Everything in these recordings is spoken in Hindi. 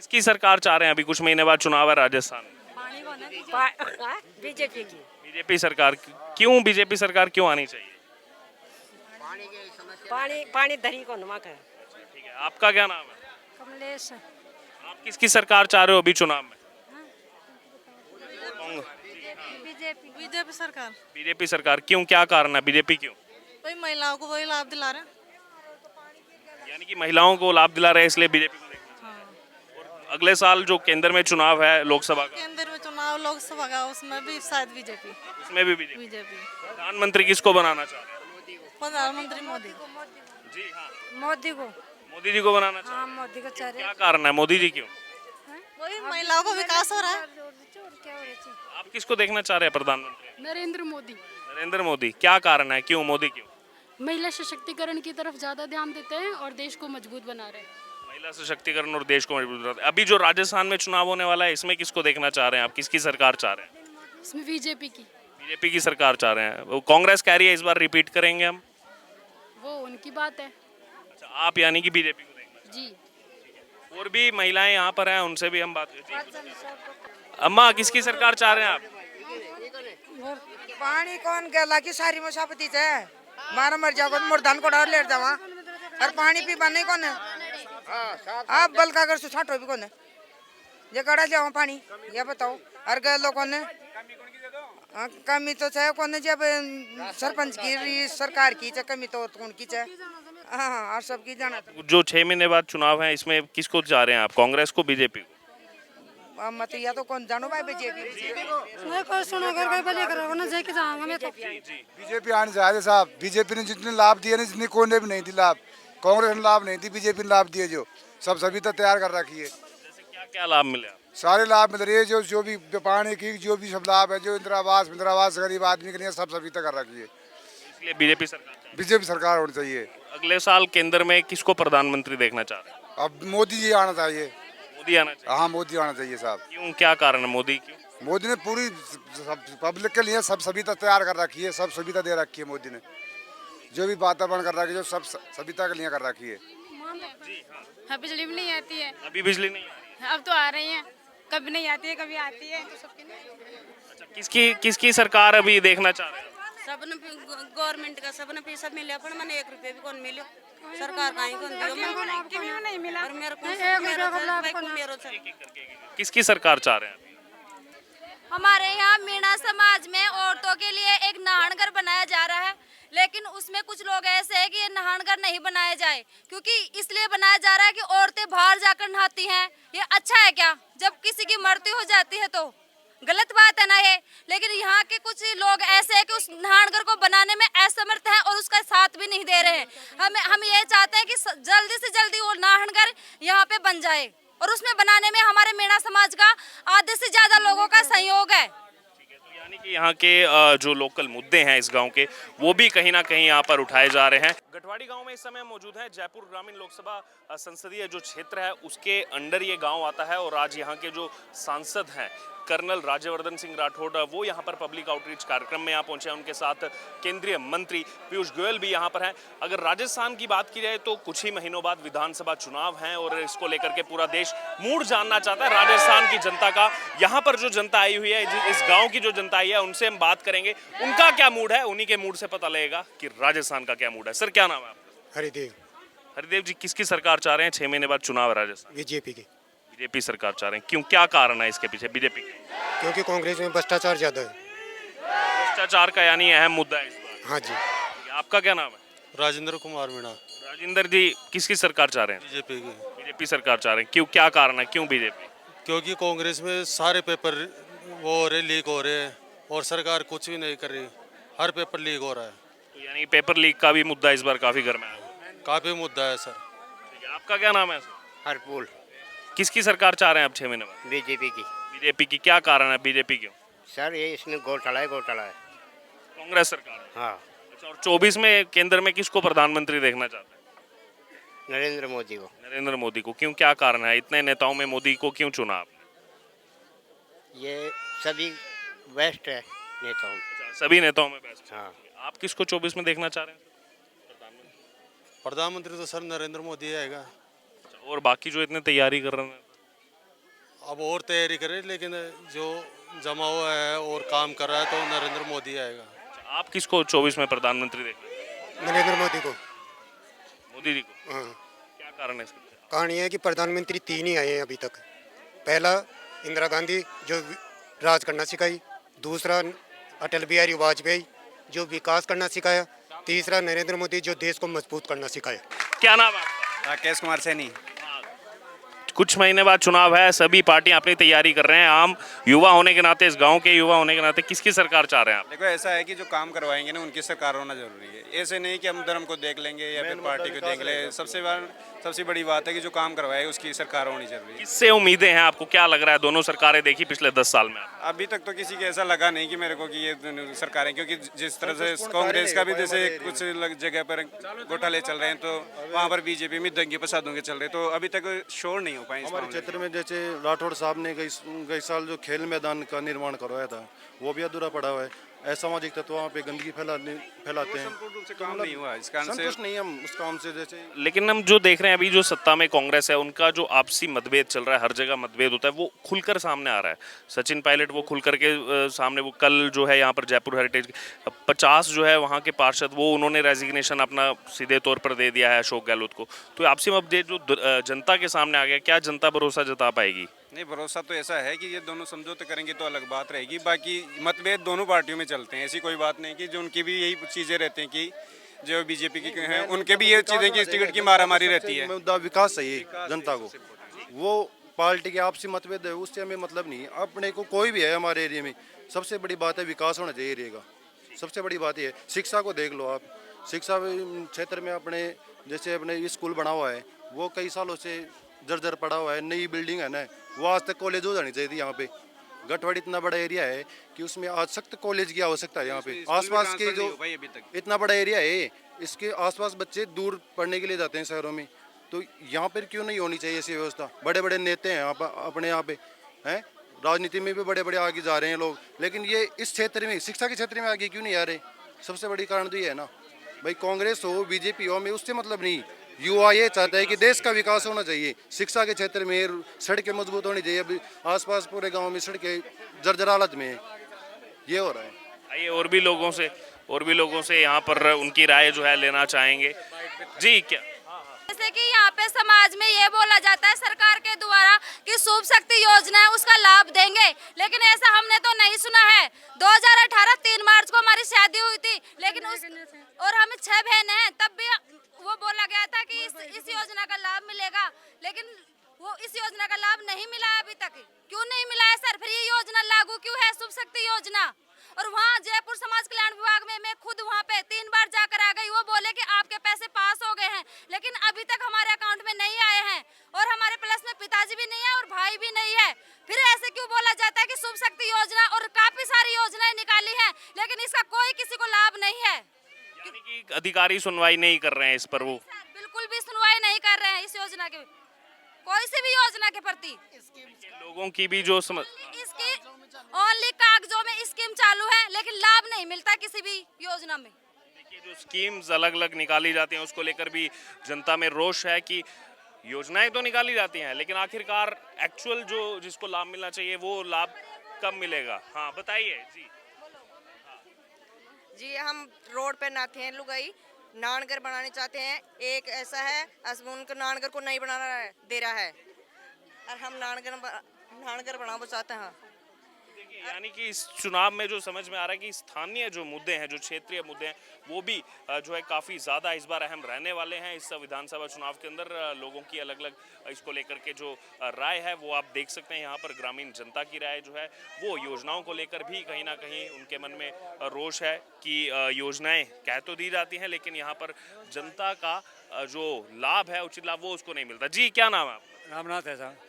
किसकी सरकार चाह रहे हैं? अभी कुछ महीने बाद चुनाव है राजस्थान में। बीजेपी की। बीजेपी सरकार क्यों? बीजेपी सरकार क्यों आनी चाहिए? पानी पानी धरी को नमक है। ठीक है, आपका क्या नाम है? कमलेश। आप किसकी सरकार चाह रहे हो अभी चुनाव में? बीजेपी बीजेपी सरकार। बीजेपी सरकार क्यों? क्या कारण है? बीजेपी क्यों? वही महिलाओं को वही लाभ दिला रहे हैं। यानी कि महिलाओं को लाभ दिला रहे हैं इसलिए बीजेपी को देखना चाहिए। और अगले साल जो केंद्र में चुनाव है लोकसभा का, केंद्र में चुनाव लोकसभा का, उसमें भी शायद बीजेपी। उसमें भी बीजेपी। बीजेपी। प्रधानमंत्री किसको बनाना चाह रहे हैं? प्रधानमंत्री मोदी। जी हाँ, मोदी को। मोदी जी को बनाना चाह हाँ मोदी को चाह रहे रहे हैं। क्या कारण है? मोदी जी क्यों? वही महिलाओं को विकास हो रहा है। आप किसको देखना चाह रहे हैं प्रधानमंत्री? नरेंद्र मोदी। नरेंद्र मोदी। क्या कारण है? क्यों मोदी क्यों? महिला सशक्तिकरण की तरफ ज्यादा ध्यान देते हैं और देश को मजबूत बना रहे हैं। महिला सशक्तिकरण और देश को मजबूत बनाते हैं। अभी जो राजस्थान में चुनाव होने वाला है इसमें किसको देखना चाह रहे हैं आप? किसकी सरकार चाह रहे हैं? इसमें बीजेपी की। बीजेपी की सरकार चाह रहे हैं। वो कांग्रेस कह रही है इस बार रिपीट करेंगे हम। वो उनकी बात है। अच्छा, आप यानी कि बीजेपी को देखना। जी। और भी महिलाएं यहाँ पर हैं, उनसे भी हम बात करें। अम्मा, किसकी सरकार चाह रहे हैं आप? पानी कौन गला की सारी मुसाफती है मारा मर जाओ मुर्दान को डाल लेट जावा और पानी पी पाने कौन है आप बल का अगर छाटो भी कौन है ये कड़ा जाओ पानी ये बताओ और गए लोगों ने कमी तो चाहे कौन है जब सरपंच की सरकार की चाहे कमी तो कौन की चाहे हाँ और सबकी जाना जो 6 महीने बाद चुनाव है इसमें किसको चाह रहे हैं आप? कांग्रेस को, बीजेपी को? मत या तो कौन जानो भाई बीजेपी मैं कोई सुनो कर कोई भले करो ना जाके जाऊंगा मैं तो। बीजेपी आने चाहिए साहब। बीजेपी ने जितने लाभ दिए ना जितने कोई ने भी नहीं दी लाभ। कांग्रेस ने लाभ नहीं दी, बीजेपी ने लाभ दिए जो सब सभी तो तैयार कर रखी है। जैसे क्या क्या लाभ मिले आपको? सारे लाभ मिल रहे हैं जो भी पानी की जो भी सब लाभ है जो इंदिरा आवास गरीब आदमी के लिए सब सभी तो कर रखी है। इसलिए बीजेपी सरकार। बीजेपी सरकार होनी चाहिए। अगले साल केंद्र में किसको प्रधानमंत्री देखना चाह रहे हैं? अब मोदी जी आना चाहिए। मोदी आना चाहिए। हाँ मोदी आना चाहिए साहब। क्यों? क्या कारण है? मोदी क्यों? मोदी ने पूरी पब्लिक के लिए सब सुविधा तैयार कर रखी है, सब सुविधा दे रखी है मोदी ने। जो भी वातावरण कर रखी है जो सब सुविधा के लिए कर रखी है। हाँ, बिजली भी नहीं आती है। अभी बिजली नहीं आ रही है। अब तो आ रही है, कभी नहीं आती है कभी आती है। अच्छा, किसकी सरकार अभी देखना चाह रहे हैं? सबने गवर्नमेंट का सबने पैसा मिला पर मैंने 1 रुपया भी कौन मिलो सरकार का ही कौन दियो नहीं मिला। और मेरे को किसकी सरकार चाह रहे हैं? हमारे यहाँ मीणा समाज में औरतों के लिए एक नहानघर बनाया जा रहा है, लेकिन उसमें कुछ लोग ऐसे हैं कि ये नहानघर नहीं बनाया जाए, क्योंकि इसलिए बनाया जा रहा है कि औरतें बाहर जाकर नहाती हैं। ये अच्छा है क्या? जब किसी की मृत्यु हो जाती है तो गलत बात है ना ये। लेकिन यहाँ के कुछ लोग ऐसे हैं कि उस नहानघर को बनाने में असमर्थ हैं और उसका साथ भी नहीं दे रहे हैं। हम ये चाहते हैं कि जल्दी से जल्दी वो नहानघर यहाँ पे बन जाए और उसमें बनाने में हमारे मीणा समाज का आधे से ज्यादा लोगों का सहयोग है। यानी कि यहाँ के जो लोकल मुद्दे हैं इस गांव के वो भी कहीं ना कहीं यहाँ पर उठाए जा रहे हैं। गठवाड़ी गांव में इस समय मौजूद है। जयपुर ग्रामीण लोकसभा संसदीय जो क्षेत्र है उसके अंडर ये गांव आता है और आज यहाँ के जो सांसद हैं कर्नल राज्यवर्धन सिंह राठौड़ वो यहाँ पर पब्लिक आउटरीच कार्यक्रम में यहाँ पहुंचे हैं। उनके साथ केंद्रीय मंत्री पीयूष गोयल भी यहाँ पर हैं। अगर राजस्थान की बात की जाए तो कुछ ही महीनों बाद विधानसभा चुनाव हैं और इसको लेकर के पूरा देश मूड जानना चाहता है राजस्थान की जनता का। यहाँ पर जो जनता आई हुई है, इस गाँव की जो जनता आई है, उनसे हम बात करेंगे उनका क्या मूड है। उन्हीं के मूड से पता लगेगा कि राजस्थान का क्या मूड है। सर क्या नाम है आपका? हरिदेव। हरिदेव जी, किसकी सरकार चाह रहे हैं? 6 महीने बाद चुनाव है राजस्थान। बीजेपी की। बीजेपी सरकार चाह रहे हैं। क्यों? क्या कारण है इसके पीछे बीजेपी के? क्योंकि कांग्रेस में भ्रष्टाचार ज्यादा है। भ्रष्टाचार का यानी अहम मुद्दा है इस बार। हाँ जी। आपका क्या नाम है? राजेंद्र कुमार मीणा। राजेंद्र जी, किसकी सरकार चाह रहे हैं? बीजेपी की। बीजेपी सरकार चाह रहे हैं। क्यों? क्या कारण है? क्यों बीजेपी? क्योंकि कांग्रेस में सारे पेपर वो हो रहे लीक हो रहे हैं और सरकार कुछ भी नहीं कर रही, हर पेपर लीक हो रहा है। तो यानी पेपर लीक का भी मुद्दा इस बार काफी गर्माया है। काफी मुद्दा है सर। ठीक है, आपका क्या नाम है सर? हरपुल। किसकी सरकार चाह रहे हैं आप 6 महीने बाद? बीजेपी की। बीजेपी की। क्या कारण है? बीजेपी क्यों? सर ये इसमें घोटाला है कांग्रेस सरकार है। हाँ। अच्छा, और 24 में केंद्र में किसको प्रधानमंत्री देखना चाहते हैं? नरेंद्र मोदी को। नरेंद्र मोदी को। क्यों? क्या कारण है? इतने नेताओं में मोदी को क्यों चुना आपने? ये सभी बेस्ट है नेताओं में। अच्छा, सभी नेताओं में बेस्ट। हाँ। आप किसको 24 में देखना चाह रहे हैं? प्रधानमंत्री तो सर नरेंद्र मोदी आएगा। और बाकी जो इतने तैयारी कर रहे हैं? अब और तैयारी करे, लेकिन जो जमा हुआ है और काम कर रहा है तो नरेंद्र मोदी आएगा। आप किसको 24 में प्रधानमंत्री देख रहे हैं? नरेंद्र मोदी को। मोदी जी को। हाँ, क्या कारण है इसके? कहानी है कि प्रधानमंत्री 3 ही आए हैं अभी तक। पहला इंदिरा गांधी जो राज करना सिखाई, दूसरा अटल बिहारी वाजपेयी जो विकास करना सिखाया, तीसरा नरेंद्र मोदी जो देश को मजबूत करना सिखाया। क्या नाम है आपका? राकेश कुमार सैनी। कुछ महीने बाद चुनाव है, सभी पार्टियां अपनी तैयारी कर रहे हैं। आम युवा होने के नाते, इस गांव के युवा होने के नाते किसकी सरकार चाह रहे हैं आप? देखो ऐसा है कि जो काम करवाएंगे ना उनकी सरकार होना जरूरी है। ऐसे नहीं कि हम धर्म को देख लेंगे या फिर पार्टी को देख ले। सबसे बड़ी बात है कि जो काम करवाए उसकी सरकार होनी जरूरी है। किससे उम्मीदें हैं आपको? क्या लग रहा है दोनों सरकारें देखी पिछले 10 साल में? अभी तक तो किसी के ऐसा लगा नहीं कि मेरे को कि ये सरकारें, क्योंकि जिस तरह से कांग्रेस का भी जैसे कुछ जगह पर घोटाले चल रहे हैं तो वहाँ पर बीजेपी में दंगे फसादों के चल रहे हैं, तो अभी तक शोर नहीं हो पाए। हमारे क्षेत्र में जैसे राठौड़ साहब ने गई साल जो खेल मैदान का निर्माण करवाया था वो भी अधूरा पड़ा हुआ है। असामाजिक तत्व वहाँ पे गंदगी फैलाते हैं, काम नहीं हुआ इस कारण से संतुष्ट नहीं हम उस काम से। जैसे लेकिन हम जो देख रहे हैं अभी जो सत्ता में कांग्रेस है, उनका जो आपसी मतभेद चल रहा है, हर जगह मतभेद होता है, वो खुलकर सामने आ रहा है। सचिन पायलट वो खुल करके सामने, वो कल जो है यहाँ पर जयपुर हेरिटेज 50 जो है वहाँ के पार्षद, वो उन्होंने रेजिग्नेशन अपना सीधे तौर पर दे दिया है अशोक गहलोत को। तो आपसी मतभेद जो जनता के सामने आ गया, क्या जनता भरोसा जता पाएगी? नहीं, भरोसा तो ऐसा है कि ये दोनों समझौते करेंगे तो अलग बात रहेगी। बाकी मतभेद दोनों पार्टियों में चलते हैं, ऐसी कोई बात नहीं कि जो उनकी भी यही चीज़ें रहती हैं कि जो बीजेपी की हैं उनके भी ये चीज़ें कि टिकट की मारामारी रहती है। मुद्दा विकास चाहिए जनता को, वो पार्टी के आपसी मतभेद है उससे हमें मतलब नहीं। अपने को कोई भी है हमारे एरिया में, सबसे बड़ी बात है विकास होना चाहिए एरिया का। सबसे बड़ी बात ये है, शिक्षा को देख लो आप। शिक्षा क्षेत्र में अपने जैसे अपने स्कूल बना हुआ है वो कई सालों से जर्जर पड़ा हुआ है। नई बिल्डिंग है ना, वो आज तक कॉलेज हो जानी चाहिए थी यहाँ पे। गठवाड़ी इतना बड़ा एरिया है कि उसमें आज सख्त कॉलेज की आवश्यकता है। यहाँ पे आसपास के जो इतना बड़ा एरिया है, इसके आसपास बच्चे दूर पढ़ने के लिए जाते हैं शहरों में, तो यहाँ पर क्यों नहीं होनी चाहिए ऐसी व्यवस्था? बड़े बड़े नेता हैं यहाँ पर, अपने यहाँ पे हैं, राजनीति में भी बड़े बड़े आगे जा रहे हैं लोग, लेकिन ये इस क्षेत्र में, शिक्षा के क्षेत्र में आगे क्यों नहीं आ रहे? सबसे बड़ी कारण तो ये है ना भाई, कांग्रेस हो बीजेपी हो, हमें उससे मतलब नहीं। युवा ये चाहता है कि देश का विकास होना चाहिए। शिक्षा के क्षेत्र में सड़कें मजबूत होनी चाहिए। अभी आसपास पूरे गांव में सड़कें जर्जर हालत में ये हो रहा है। आइए और भी लोगों से यहाँ पर उनकी राय जो है लेना चाहेंगे। जी, क्या जैसे कि यहाँ पे समाज में ये बोला जाता है सरकार के द्वारा कि शुभ शक्ति योजना है उसका लाभ देंगे, लेकिन ऐसा हमने तो नहीं सुना है। 2018 3 मार्च को हमारी शादी हुई थी, लेकिन और हम 6 बहन हैं, तब भी वो बोला गया था कि इस योजना का लाभ मिलेगा, लेकिन वो इस योजना का लाभ नहीं मिला है अभी तक। क्यों नहीं मिला है सर? फिर ये योजना लागू क्यों है, शुभ शक्ति योजना? और वहाँ जयपुर समाज कल्याण विभाग में मैं खुद वहाँ पे 3 बार जाकर आ गई। वो बोले कि आपके पैसे पास हो गए हैं, लेकिन अभी तक हमारे अकाउंट में नहीं आए हैं, और हमारे प्लस में पिताजी भी नहीं है और भाई भी नहीं है। फिर ऐसे क्यों बोला जाता है कि शुभ शक्ति योजना, और काफी सारी योजनाएं निकाली है, लेकिन इसका कोई किसी को लाभ नहीं है। यानी कि अधिकारी सुनवाई नहीं कर रहे हैं इस पर? वो बिल्कुल भी सुनवाई नहीं कर रहे हैं इस योजना के, कोई सी भी योजना के प्रति। लोगों की भी जो इसकी ओनली कागजों में स्कीम चालू है, लेकिन लाभ नहीं मिलता किसी भी योजना में। देखिए, जो स्कीम्स अलग अलग निकाली जाती हैं उसको लेकर भी जनता में रोष है कि योजनाएं तो निकाली जाती हैं, लेकिन आखिरकार एक्चुअल जो जिसको लाभ मिलना चाहिए वो लाभ कब मिलेगा? हाँ बताइए जी। जी, हम रोड पे नाते हैं लुगाई, नानगर बनाने चाहते हैं। एक ऐसा है उनको नानगर को नहीं बनाना दे रहा है, और हम नानगर बनाना चाहते हैं। यानी कि इस चुनाव में जो समझ में आ रहा है कि स्थानीय जो मुद्दे हैं, जो क्षेत्रीय मुद्दे हैं, वो भी जो है काफ़ी ज़्यादा इस बार अहम रहने वाले हैं। इस विधानसभा चुनाव के अंदर लोगों की अलग अलग इसको लेकर के जो राय है वो आप देख सकते हैं। यहाँ पर ग्रामीण जनता की राय जो है वो योजनाओं को लेकर भी कहीं ना कहीं उनके मन में रोष है कि योजनाएं कह तो दी जाती हैं, लेकिन यहाँ पर जनता का जो लाभ है, उचित लाभ, वो उसको नहीं मिलता। जी, क्या नाम है आपका? रामनाथ है साहब।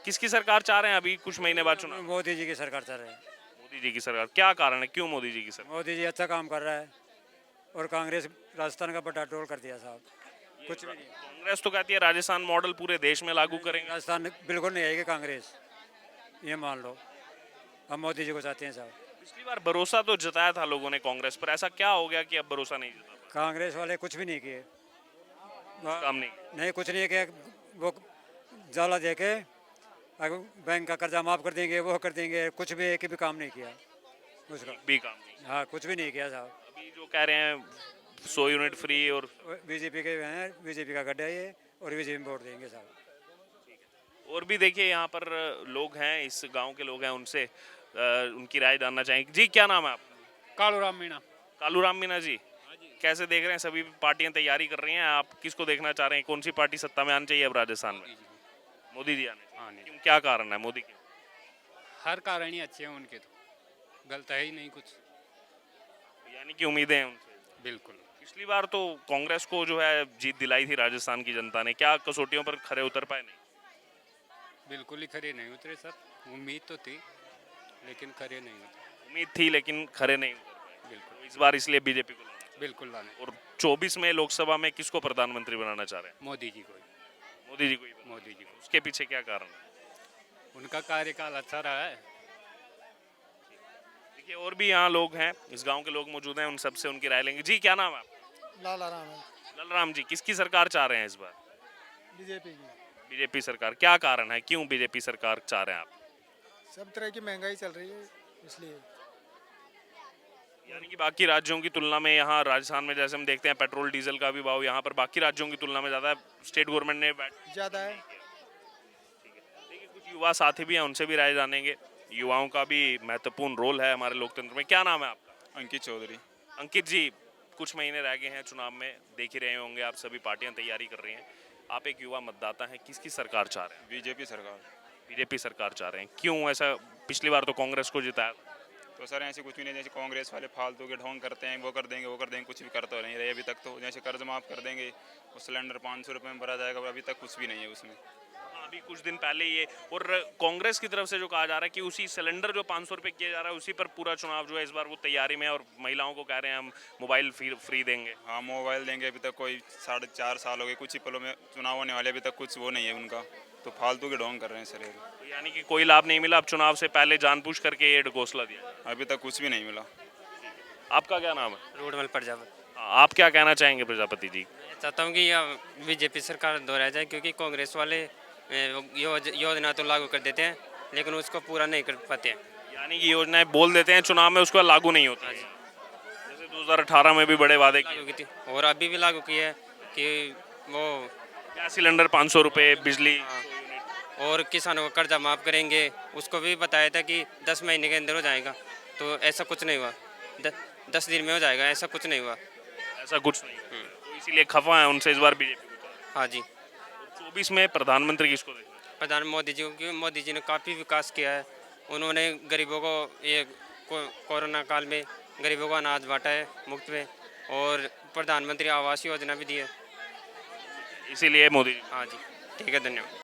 किसकी सरकार चाह रहे हैं अभी कुछ महीने बाद चुनाव? मोदी जी की सरकार चाह रहे हैं। मोदी जी की सरकार, क्या कारण है, क्यों मोदी जी की सरकार? मोदी जी अच्छा काम कर रहा है, और कांग्रेस राजस्थान का बड़ा टोल कर दिया साहब, कुछ भी नहीं। कांग्रेस तो कहती है राजस्थान मॉडल पूरे देश में लागू करेंगे। राजस्थान बिल्कुल नहीं आएगी कांग्रेस, ये मान लो। हम मोदी जी को चाहते हैं साहब। पिछली बार भरोसा तो जताया था लोगों ने कांग्रेस पर, ऐसा क्या हो गया कि अब भरोसा नहीं जता पा? कांग्रेस वाले कुछ भी नहीं किए, काम नहीं कुछ नहीं किया। वो जाला दे के अगर बैंक का कर्जा माफ़ कर देंगे, वो कर देंगे, कुछ भी एक भी काम नहीं किया उसका। भी काम नहीं। हाँ, कुछ भी नहीं किया साहब। अभी जो कह रहे हैं 100 यूनिट फ्री और बीजेपी के हैं, बीजेपी का गड्ढा है ये, और बीजेपी में वोट देंगे साहब। और भी देखिए यहाँ पर लोग हैं, इस गांव के लोग हैं, उनसे उनकी राय जानना चाहेंगे। जी क्या नाम है आप? कालूराम मीणा। कालूराम मीणा जी, कैसे देख रहे हैं? सभी पार्टियां तैयारी कर रही हैं, आप किसको देखना चाह रहे हैं? कौन सी पार्टी सत्ता में आनी चाहिए अब राजस्थान में? मोदी जी आने चाहिए। क्यों, क्या कारण है मोदी के? हर कारण ही अच्छे हैं उनके, तो गलत है ही नहीं कुछ। यानी कि उम्मीदें हैं उनसे। बिल्कुल। पिछली बार तो कांग्रेस को जो है जीत दिलाई थी राजस्थान की जनता ने, क्या कसौटियों पर खरे उतर पाए? नहीं, बिल्कुल ही खरे नहीं उतरे सर। उम्मीद तो थी लेकिन खरे नहीं उतरे। उम्मीद थी लेकिन खरे नहीं उतर पाए। बिल्कुल। इस बार इसलिए बीजेपी को लाना। बिल्कुल लाने। और 24 में लोकसभा में किसको प्रधानमंत्री बनाना चाह रहे हैं? मोदी जी को। मोदी जी को ही। मोदी जी को। उसके पीछे क्या कारण है? उनका कार्यकाल अच्छा रहा है। देखिए और भी यहाँ लोग हैं, इस गांव के लोग मौजूद हैं, उन सबसे उनकी राय लेंगे। जी क्या नाम है आपका? लालाराम है। ललराम जी, किसकी सरकार चाह रहे हैं इस बार? बीजेपी की। बीजेपी सरकार। क्या कारण है, क्यों बीजेपी सरकार चाह रहे हैं आप? सब तरह की महंगाई चल रही है इसलिए। यानी कि बाकी राज्यों की तुलना में यहाँ राजस्थान में जैसे हम देखते हैं पेट्रोल डीजल का भी भाव यहाँ पर बाकी राज्यों की तुलना में ज़्यादा है। स्टेट गवर्नमेंट ने ज़्यादा है। देखिए कुछ युवा साथी भी हैं, उनसे भी राय जानेंगे। युवाओं का भी महत्वपूर्ण रोल है हमारे लोकतंत्र में। क्या नाम है आपका? अंकित चौधरी। अंकित जी, कुछ महीने रह गए हैं चुनाव में, देख ही रहे होंगे आप, सभी पार्टियां तैयारी कर रही हैं। आप एक युवा मतदाता हैं, किसकी सरकार चाह रहे हैं? बीजेपी सरकार। बीजेपी सरकार चाह रहे हैं, क्यों ऐसा? पिछली बार तो कांग्रेस को जिताया। तो सर ऐसे कुछ भी नहीं, जैसे कांग्रेस वाले फालतू के ढोंग करते हैं, वो कर देंगे, कुछ भी करते नहीं रहे अभी तक। तो जैसे कर्ज माफ़ कर देंगे, वो सिलेंडर 500 रुपये में भरा जाएगा, अभी तक कुछ भी नहीं है उसमें। अभी कुछ दिन पहले ये, और कांग्रेस की तरफ से जो कहा जा रहा है कि उसी सिलेंडर जो 500 रुपये किया जा रहा है उसी पर पूरा चुनाव जो है इस बार वो तैयारी में है, और महिलाओं को कह रहे हैं हम मोबाइल फ्री देंगे। हाँ मोबाइल देंगे। अभी तक कोई 4.5 साल हो गए, कुछ ही पलों में चुनाव होने वाले, अभी तक कुछ वो नहीं है उनका। तो फालतू के ढोंग कर रहे हैं सर। तो यानी कि कोई लाभ नहीं मिला, अब चुनाव से पहले जानबूझ करके ये घोषणा दिया? अभी तक कुछ भी नहीं मिला। आपका क्या नाम है? रोडमल प्रजापति। आप क्या कहना चाहेंगे प्रजापति जी? मैं चाहता हूँ कि बीजेपी सरकार दोहराया जाए, क्योंकि कांग्रेस वाले योजना तो लागू कर देते हैं लेकिन उसको पूरा नहीं कर पाते हैं। यानी कि योजनाएं बोल देते हैं, चुनाव में उसको लागू नहीं होता है। जैसे 2018 में भी बड़े वादे लागू की थी और अभी भी लागू की है कि वो गैस सिलेंडर 500 रुपये, बिजली। और किसानों को कर्जा माफ़ करेंगे, उसको भी बताया था कि 10 महीने के अंदर हो जाएगा, तो ऐसा कुछ नहीं हुआ। 10 दिन में हो जाएगा, ऐसा कुछ नहीं हुआ। ऐसा कुछ नहीं, तो इसीलिए खफा है उनसे इस बार बीजेपी। हाँ जी। 24 में प्रधानमंत्री किसको देखना? प्रधान मोदी जी को, क्योंकि मोदी जी ने काफ़ी विकास किया है। उन्होंने गरीबों को ये कोरोना काल में गरीबों को अनाज बांटा है मुफ्त में, और प्रधानमंत्री आवास योजना भी दी है। इसीलिए मोदी। हाँ जी, ठीक है, धन्यवाद।